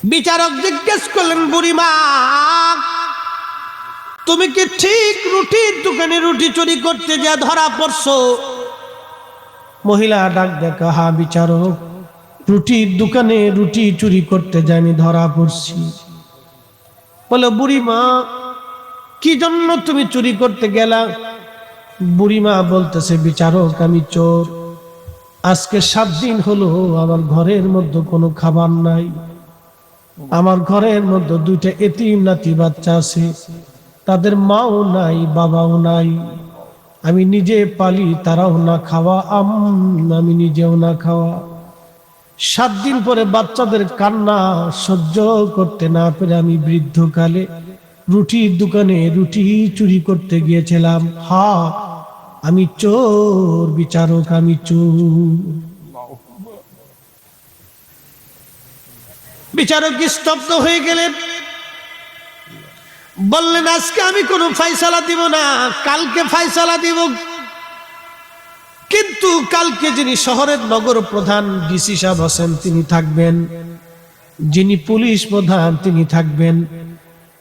বিচারক জিজ্ঞেস করলেন, বুড়িমা তুমি কি ঠিক রুটির দোকানে রুটি চুরি করতে যা ধরা পড়ছো? মহিলা ডাক দেখা, হ্যাঁ বিচারক, রুটির দোকানে রুটি চুরি করতে যাই আমি ধরা পড়ছি। বলে, বুড়িমা কি জন্য তুমি চুরি করতে গেলা? বুড়িমা বলতেছে, বিচারক আমি চোর, আজকে 7 দিন হলো আমার ঘরের মধ্যে কোনো খাবার নাই, আমার ঘরের মধ্যে 2টা এতিম নাতি বাচ্চা আছে, তাদের মাও নাই বাবাও নাই, আমি নিজে পালি, তারাও না খাওয়া, আমি নিজেও না খাওয়া। 7 দিন পরে বাচ্চাদের কান্না সহ্য করতে না পেরে আমি বৃদ্ধকালে রুটির দোকানে রুটি চুরি করতে গিয়েছিলাম। হ্যাঁ আমি চোর বিচারক, আমি চোর। বিচারক স্তব্ধ হয়ে গেলেন, বললেন, আজকে আমি কোনো ফয়সালা দিব না, কালকে ফয়সালা দিব। কিন্তু কালকে যিনি শহরের নগর প্রধান ডিসি সাহেব আছেন তিনি থাকবেন, যিনি পুলিশ প্রধান তিনি থাকবেন,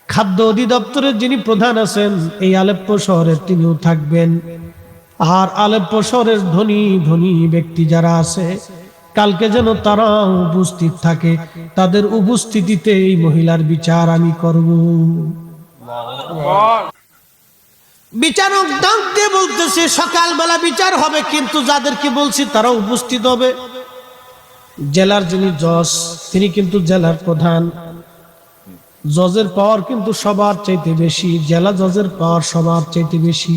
খাদ্য অধিদপ্তরের যিনি প্রধান আছেন এই আলেপ্পো শহরের তিনিও থাকবেন, আর আলেপ্পো শহরের ধনী ধনী ব্যক্তি যারা আছে কালকে যেন তারা উপস্থিত থাকে, তাদের উপস্থিতিতে এই মহিলার বিচার আমি করব। বিচারক ডাক দিয়ে বলতেছে, সকালবেলা বিচার হবে, কিন্তু যাদেরকে বলছি তারা উপস্থিত হবে। জেলার যিনি জজ তিনি কিন্তু জেলার প্রধান, জজের পাওয়ার কিন্তু সবার চাইতে বেশি, জেলা জজের পাওয়ার সবার চাইতে বেশি,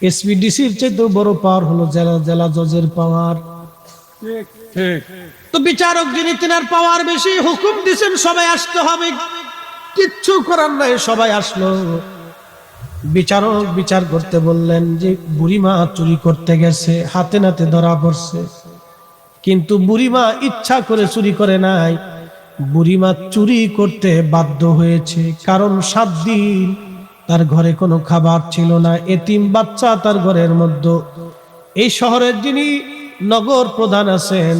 এসপিডিসির চাইতে বড় পাওয়ার হলো জেলা জজের পাওয়ার। তো বিচারক যিনি তিনার পাওয়ার বেশি, হুকুম দিয়েছেন সবাই আসতে হবে, কিচ্ছু করার নাই, সবাই আসলো। বিচারক বিচার করতে বললেন যে বুড়িমা চুরি করতে গেছে, হাতে নাতে ধরা পড়ছে, কিন্তু বুড়িমা ইচ্ছা করে চুরি করে নাই, বুড়িমা চুরি করতে বাধ্য হয়েছে, কারণ 7 দিন তার ঘরে কোনো খাবার ছিল না, এতিম বাচ্চা তার ঘরের মধ্যে। এই শহরের যিনি নগর প্রধান আছেন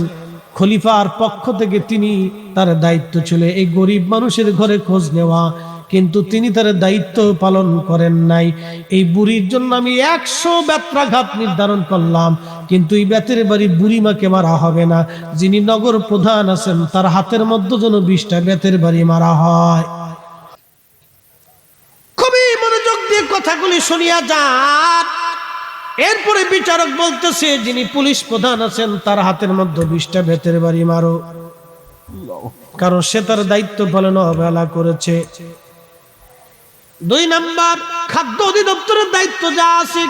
খলিফার পক্ষ থেকে তিনি তার দায়িত্ব ছিল এই গরিব মানুষের ঘরে খোঁজ নেওয়া, কিন্তু তিনি তার দায়িত্ব পালন করেন নাই। এই বুড়ির জন্য আমি 100 বেত্রাঘাত নির্ধারণ করলাম, কিন্তু এই বেতের বাড়ি বুড়িমাকে মারা হবে না, যিনি নগর প্রধান আছেন তার হাতের মধ্যে যেন 20টা বেতের বাড়ি মারা হয়। খুবই মনোযোগ দিয়ে কথাগুলি শুনিয়া যান। এরপরে বিচারক বলতেছে, যিনি পুলিশ প্রধান আছেন তার হাতের মধ্যে 20টা বেতের বাড়ি মারো, কারণ সে তার দায়িত্ব পালন অবহেলা করেছে। 2 নাম্বার, খাদ্য অধিদপ্তরের দায়িত্ব যা আছে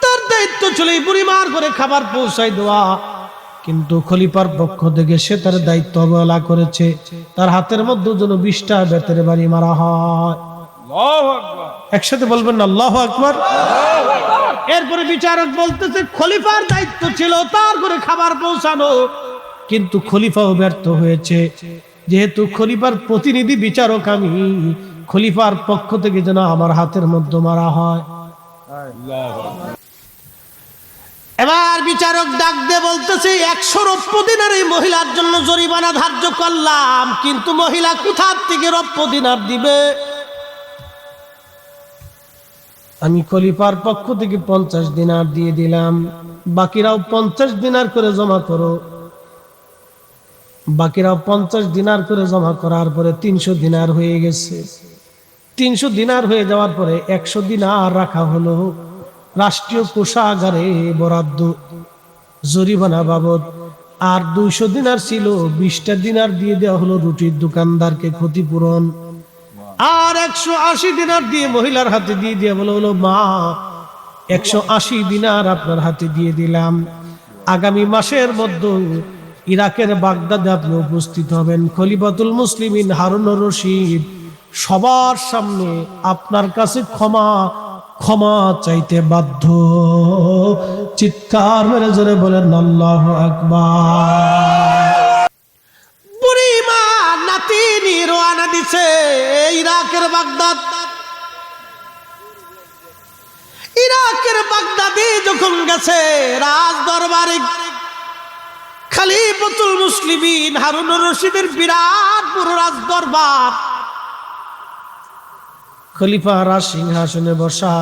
তার দায়িত্ব ছিল এই বুড়িমার ঘরে খাবার পৌঁছাই দেওয়া, কিন্তু খলিফার পক্ষ থেকে সে তার দায়িত্ব অবহেলা করেছে, তার হাতের মধ্যে যেন 20টা বেতের বাড়ি মারা হয়। একসাথে বলবেন না আল্লাহু আকবার। এরপরে বিচারক বলতেছে, খলিফার দায়িত্ব ছিল তার ঘরে খাবার পৌঁছানো, কিন্তু খলিফাও ব্যর্থ হয়েছে, যেহেতু খলিফার প্রতিনিধি বিচারক আমি, খলিফার পক্ষ থেকে যেন আমার হাতের মধ্যে মারা হয়। এবার বিচারক ডাক দিয়ে বলতেছে, 100 রৌপ্য দিনার এই মহিলার জন্য জরিমানা ধার্য করলাম, কিন্তু মহিলা কোথা থেকে রৌপ্য দিনার দিবে? আমি খলিফার পক্ষ থেকে 50 দিনার দিয়ে দিলাম, বাকিরাও 50 দিনার করে জমা করো। বাকিরাও 50 দিনার করে জমা করার পরে 300 দিনার হয়ে গেছে। 300 দিনার হয়ে যাওয়ার পরে 100 দিনার রাখা হলো রাষ্ট্রীয় কোষাগারে বরাদ্দ জরিমানা বাবদ, আর 200 দিনার ছিল, 20টা দিনার দিয়ে দেওয়া হলো রুটির দোকানদারকে ক্ষতিপূরণ, আর 180 দিনার দিয়ে মহিলার হাতে দিয়ে দেওয়া হলো, মা 180 দিনার আপনার হাতে দিয়ে দিলাম, আগামী মাসের মধ্যে ইরাকের বাগদাদে আপনি উপস্থিত হবেন, খলিফাতুল মুসলিমিন হারুনুর রশিদ সবার সামনে আপনার কাছে ক্ষমা চাইতে বাধ্য। চিৎকার মেরে জোরে বলেন আল্লাহু আকবার। বুড়িমা নাতিনি রওনা দিছে ইরাকের বাগদাদ। ইরাকের বাগদাদে যখন গেছে রাজ দরবারে, খলিফাতুল মুসলিমিন হারুনুর রশিদের বিরাট বড় রাজদরবার, খলিফারা সিংহাসনে বসা,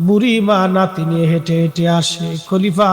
বুড়ি মা নাতি নিয়ে হেঁটে হেঁটে আসে। খলিফা